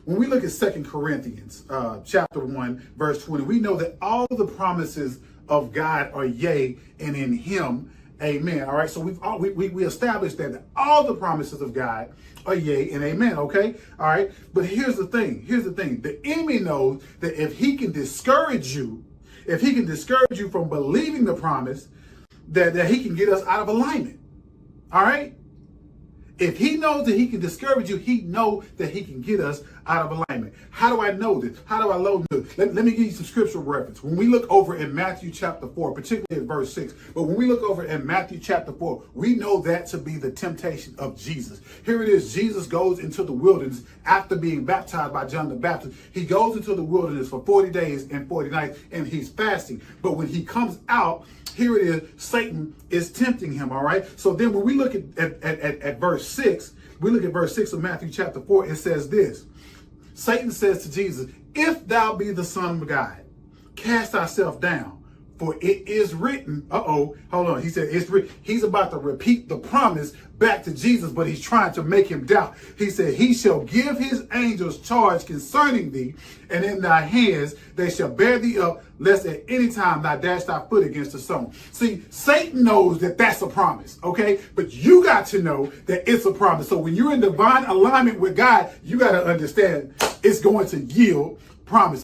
when we look at 2 Corinthians chapter 1, verse 20, we know that all the promises of God are yea, and in him, amen. All right. So we established that all the promises of God are yea and amen. Okay. All right. But here's the thing. The enemy knows that if he can discourage you, from believing the promise, that he can get us out of alignment. All right. If he knows that he can discourage you, he knows that he can get us out of alignment. How do I know this? How do I know this? Let me give you some scriptural reference. When we look over in Matthew chapter 4, particularly at verse 6, but when we look over in Matthew chapter 4, we know that to be the temptation of Jesus. Here it is. Jesus goes into the wilderness after being baptized by John the Baptist. He goes into the wilderness for 40 days and 40 nights, and he's fasting. But when he comes out, here it is, Satan is tempting him, all right? So then when we look at verse 6, we look at verse 6 of Matthew chapter 4, it says this. Satan says to Jesus, if thou be the Son of God, cast thyself down, for it is written, hold on. He said, it's written. He's about to repeat the promise back to Jesus, but he's trying to make him doubt. He said, he shall give his angels charge concerning thee, and in thy hands they shall bear thee up, lest at any time thou dash thy foot against a stone. See, Satan knows that that's a promise, okay? But you got to know that it's a promise. So when you're in divine alignment with God, you got to understand it's going to yield promise.